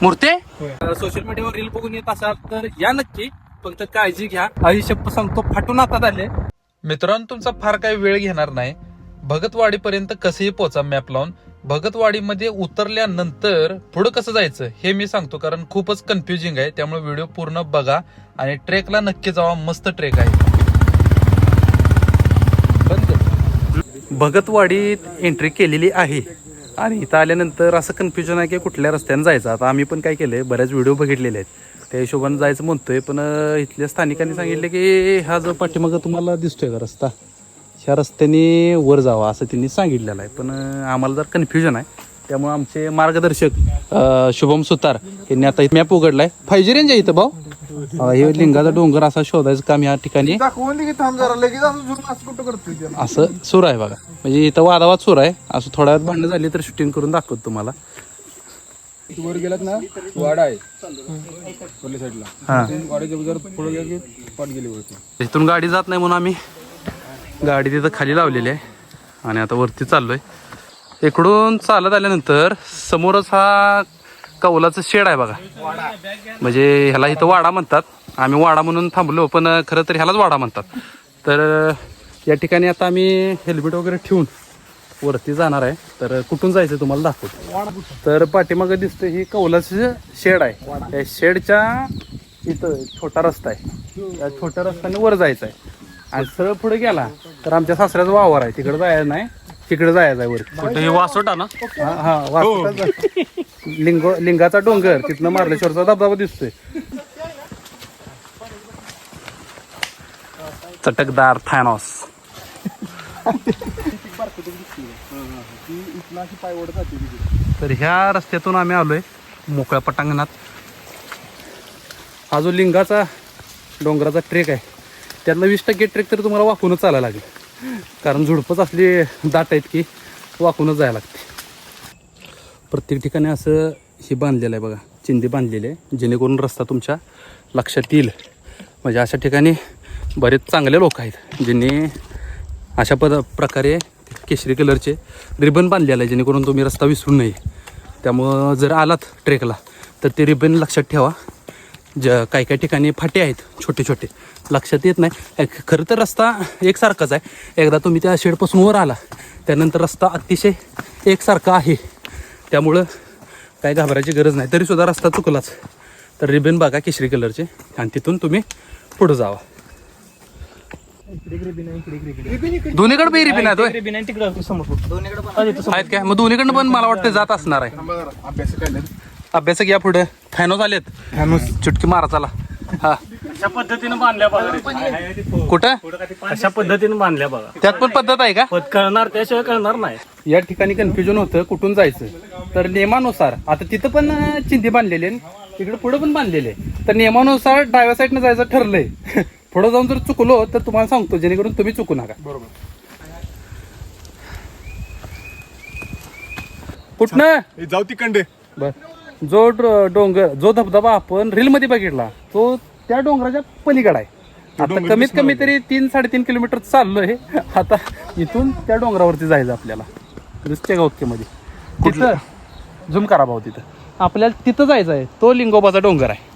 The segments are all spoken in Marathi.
मूर्ती सोशल मीडियावर रील बघून येत असाल तर या नक्की, फक्त काळजी घ्या. आयुष्य सांगतो फाटून आता झाले. मित्रांनो, तुमचा फार काही वेळ घेणार नाही. भगतवाडी पर्यंत कसेही पोहोचा मॅप लावून. भगतवाडीमध्ये उतरल्यानंतर पुढे कसं जायचं हे मी सांगतो, कारण खूपच कन्फ्युजिंग आहे. त्यामुळे व्हिडिओ पूर्ण बघा आणि ट्रेकला नक्की जावा. मस्त ट्रेक आहे. भगतवाडीत एंट्री केलेली आहे आणि इथं आल्यानंतर असं कन्फ्युजन आहे की कुठल्या रस्त्याने जायचं. आता आम्ही पण काय केलंय, बऱ्याच व्हिडिओ बघितलेले आहेत, त्या हिशोबाने जायचं म्हणतोय. पण इथल्या स्थानिकांनी सांगितलं की हा जो पाठीमागं तुम्हाला दिसतोय का रस्ता, ह्या रस्त्याने वर जावा असं त्यांनी सांगितलेलं आहे. पण आम्हाला जर कन्फ्युजन आहे, त्यामुळे आमचे मार्गदर्शक शुभम सुतार यांनी आता मॅप उघडलाय. 5G रेंज आहे इथं भाऊ. हे लिंगाचा डोंगर असा शोधायचं काम या ठिकाणी असं सुरू आहे बघा. म्हणजे इथं वादावाद सुरू आहे. असं थोड्या वेळात भांडणं झाली तर शूटिंग करून दाखवतो तुम्हाला. वर गेलात ना, वाडा आहे वरल्या साईडला. हा, वाड्याच्या पुढे गेला की पाठ गेली वरती. इथून गाडी जात नाही म्हणून आम्ही गाडी तिथं खाली लावलेली आहे आणि आता वरती चाललोय. इकडून चालत आल्यानंतर समोरच हा कौलाचं शेड आहे बघा. म्हणजे ह्याला इथं वाडा म्हणतात. आम्ही वाडा म्हणून थांबलो, पण खरं तर ह्यालाच वाडा म्हणतात. तर या ठिकाणी आता आम्ही हेल्मेट वगैरे ठेवून वरती जाणार आहे. तर कुठून जायचं तुम्हाला दाखवतो. तर पाठीमागं दिसतं ही कौलाचं शेड आहे. त्या शेडच्या इथं छोटा रस्ता आहे. त्या छोट्या रस्त्याने वर जायचं आहे आणि सरळ पुढे गेला तर आमच्या सासऱ्याचा वावर आहे. तिकडे जायचं नाही, तिकडे जायचं आहे वर. हे वासोटा ना. हा वासोटा. लिंगाचा डोंगर, तिथनं मार्लेश्वरचा धबधबा दिसतोय. चटकदार थायनॉस. तर ह्या रस्त्यातून आम्ही आलोय मोकळ्या पटांगणात. हा जो लिंगाचा डोंगराचा ट्रेक आहे, त्यातला 20% ट्रेक तर तुम्हाला वाकूनच चालायला लागेल, कारण झुडपच असली दाट आहेत की वाकूनच जायला लागते. प्रत्येक ठिकाणी असं हे बांधलेलं आहे बघा, चिंदी बांधलेली आहे, जेणेकरून रस्ता तुमच्या लक्षात येईल. म्हणजे अशा ठिकाणी बरेच चांगले लोक आहेत ज्यांनी अशा प्रकारे केशरी कलरचे रिबन बांधलेलं आहे, जेणेकरून तुम्ही रस्ता विसरू नये. त्यामुळं जर आलात ट्रेकला तर ते रिबन लक्षात ठेवा. काही काही ठिकाणी फाटे आहेत छोटे छोटे, लक्षात येत नाही. खरं तर रस्ता एकसारखाच आहे. एकदा तुम्ही त्या शेडपासून वर आला त्यानंतर रस्ता अतिशय एकसारखा आहे. त्यामुळं काय घाबरायची गरज नाही. तरीसुद्धा रस्ता चुकलाच तर रिबन बघा केशरी कलरचे आणि तिथून तुम्ही पुढं जावा. दोन्हीकडे बी रिबीन आहेत काय? मग दोन्हीकडनं पण मला वाटतं जात असणार आहे. अभ्यासक या पुढे फॅनोस आलेत. फॅनोस चुटकी मारा चला. हा, अशा पद्धतीने बांधल्या बघा. कुठं अशा पद्धतीने बांधल्या बघा. त्यात पण पद्धत आहे का? कळणार, त्याशिवाय कळणार नाही. या ठिकाणी कन्फ्युजन होतं कुठून जायचं. तर नियमानुसार आता तिथं पण चिंधी बांधलेली आहे, तिकडे पुढे पण बांधलेले आहे. तर नियमानुसार डाव्या साईडनं जायचं ठरलंय. पुढे जाऊन जर चुकलो तर तुम्हाला सांगतो, जेणेकरून तुम्ही चुकू नका. बरोबर. कुठनं जाऊ तिकडे. बर, जो डोंगर, जो धबधबा आपण रील मध्ये बघितला तो त्या डोंगराच्या पलीकडे आहे. आता कमीत कमी तरी 3-3.5 किलोमीटर चाललोय. आता इथून त्या डोंगरावरती जायचं आपल्याला, दुसऱ्या गावकीमध्ये. तिथं झूम करा भाऊ, तिथं आपल्याला तिथं जायचं आहे. तो लिंगोबाचा डोंगर आहे.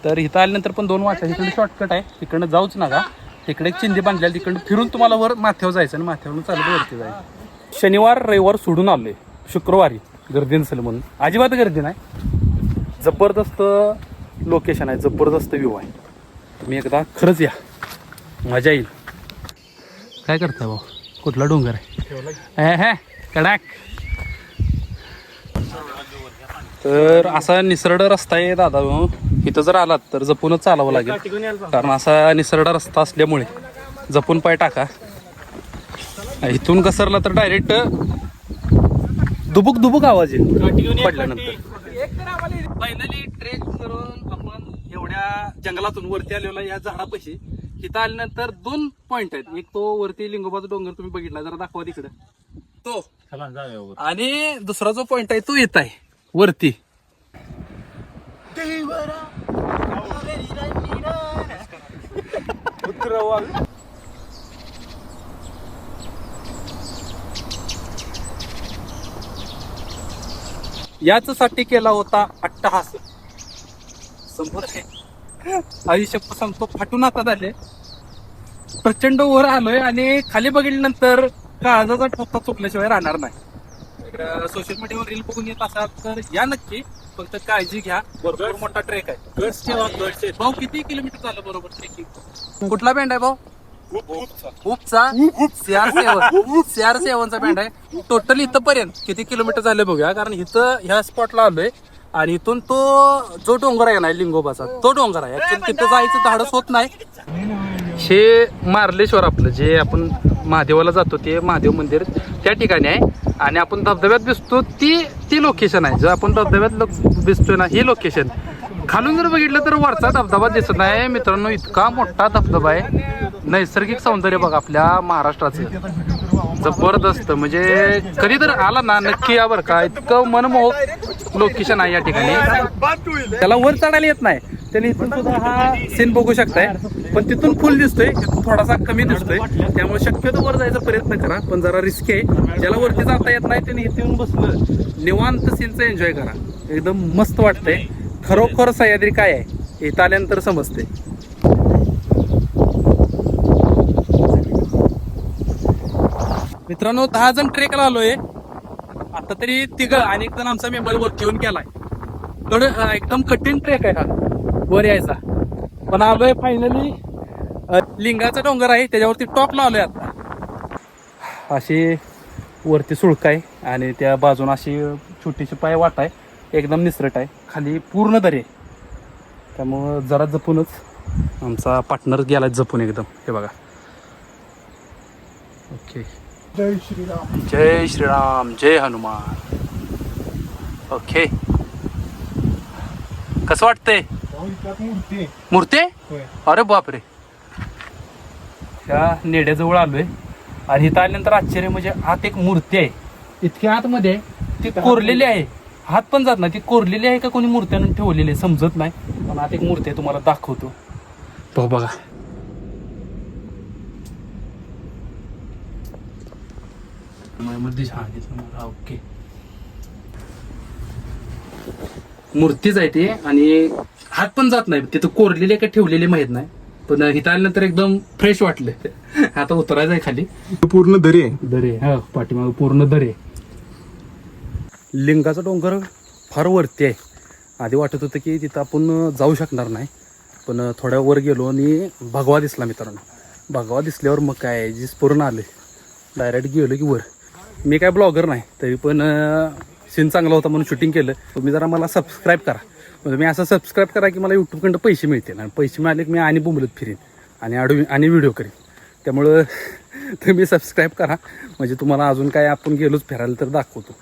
तर इथं आल्यानंतर पण 2 वाटा. इकडे शॉर्टकट आहे, तिकडनं जाऊच नका. तिकडे एक चिंदी बांधलेली, तिकडनं फिरून तुम्हाला वर माथ्यावर जायचं आणि माथ्यावरून चालत वरती जायचं. शनिवार रविवार सोडून आलोय, शुक्रवारी गर्दी नसेल म्हणून. अजिबात गर्दी नाही. जबरदस्त लोकेशन आहे, जबरदस्त व्ह्यू आहे. तुम्ही एकदा खरंच या, मजा येईल. काय करताय भाऊ? कुठला डोंगर आहे? कडाक. तर असा निसरडा रस्ता आहे दादा. इथं जर आलात तर जपूनच चालावं लागेल, कारण असा निसरडा रस्ता असल्यामुळे जपून पाय टाका. इथून घसरला तर डायरेक्ट दुबुक दुबुक आवाज येईल पडल्यानंतर. फायनली ट्रेक करून आपण एवढ्या जंगलातून वरती आलेला या झाडापाशी. इथं आल्यानंतर 2 पॉइंट आहेत. एक तो वरती लिंगोबाचा डोंगर तुम्ही बघितला, जरा दाखवा तिकडं तो, आणि दुसरा जो पॉइंट आहे तो येत आहे वरती. याच्यासाठी केला होता अट्टहास. समोर आयुष्य सांगतो फाटून आता झाले. प्रचंड वर आलोय आणि खाली बघितल्यानंतर काळजाचा ठोका चुकल्याशिवाय राहणार नाही. सोशल मीडियावर रील बघून येत असाल तर या नक्की, फक्त काळजी घ्या. बरोबर मोठा ट्रेक आहे. गट्स ठेवा, गट्स. भाऊ किती किलोमीटर झालं बरोबर ट्रेकिंग? कुठला बँड आहे भाऊ? उपचा CR7 चा बँड आहे. टोटल इथंपर्यंत किती किलोमीटर झाले बघूया, कारण इथं ह्या स्पॉटला आलोय आणि इथून तो जो डोंगर आहे ना लिंगोबाचा, तो डोंगर आहे. ऍक्च्युअली तिथं जायचं धाडस होत नाही. हे मार्लेश्वर आपलं जे आपण महादेवाला जातो ते महादेव मंदिर त्या ठिकाणी आहे आणि आपण धबधब्यात दिसतो ती लोकेशन आहे. जर आपण धबधब्यात दिसतोय ना ही लोकेशन. खालून जर बघितलं तर वरचा धबधबा दिसत नाही मित्रांनो. इतका मोठा धबधबा आहे. नैसर्गिक सौंदर्य बघा आपल्या महाराष्ट्राचं जबरदस्त. म्हणजे कधी तर आला ना नक्की या बरं का. इतकं मनमोहक लोकेशन आहे या ठिकाणी. त्याला वर चढायला येत नाही, त्याने इथून सुद्धा हा सीन बघू शकताय. पण तिथून फुल दिसतोय, तिथून थोडासा कमी दिसतोय. त्यामुळे शक्यतो वर जायचा प्रयत्न करा, पण जरा रिस्क आहे. ज्याला वरती जाता येत नाही त्याने इथे येऊन बसलं निवांत सीनचं एन्जॉय करा. एकदम मस्त वाटतंय. खरोखर सह्याद्री काय आहे इथं आल्यानंतर समजते. मित्रांनो 10 जण ट्रेकला आलोय आता तरी. 3 आणि एक जण आमचा मेंबर वरती येऊन केलाय. तर एकदम कठीण ट्रेक आहे हा वर यायचा. पण आलोय फायनली. लिंगाचा डोंगर आहे त्याच्यावरती टॉपला आलोय आता. अशी वरती सुळका आहे आणि त्या बाजून अशी छोटीशी पाय वाट आहे. एकदम निसरट आहे. खाली पूर्ण दरी आहे. त्यामुळं जरा जपूनच. आमचा पार्टनर गेला जपून एकदम. हे बघा. ओके. जय श्रीराम. जय श्रीराम, जय हनुमान. ओके. कसं वाटतंय? मूर्ती? अरे बापरे. त्या नेड्याजवळ आलोय आणि इथं आल्यानंतर आश्चर्य म्हणजे आत एक मूर्ती आहे. इतक्या आतमध्ये ती कोरलेली आहे. हात पण जात नाही. ती कोरलेली आहे का कोणी मूर्त्यानं ठेवलेली आहे समजत नाही. पण आत एक मूर्ती आहे तुम्हाला दाखवतो. भाऊ बघा. ओके. मूर्तीच आहे ती आणि हात पण जात नाही. तिथं कोरलेले का ठेवलेले माहित नाही. पण इथं आल्यानंतर एकदम फ्रेश वाटलं. आता उतरायचं आहे खाली. पूर्ण दरी आहे. दरे हा पाठीमाग पूर्ण दरे. लिंगाचा डोंगर फार वरती आहे. आधी वाटत होतं की तिथं आपण जाऊ शकणार नाही, पण थोड्या वर गेलो आणि भगवा दिसला मित्रांनो. भगवा दिसल्यावर मग काय जी पूर्ण आले. डायरेक्ट गेलो की वर. मी काय ब्लॉगर नाही तरी पण सीन चांगला होता म्हणून शूटिंग केलं. तुम्ही जरा मला सबस्क्राईब करा. तुम्ही असं सबस्क्राईब करा की मला यूट्यूबकडं पैसे मिळतील आणि पैसे मिळाले की मी आणि बोंबलत फिरेन आणि व्हिडिओ करेन. त्यामुळं तुम्ही सबस्क्राईब करा म्हणजे तुम्हाला अजून काय आपण गेलोच फिरायला तर दाखवतो.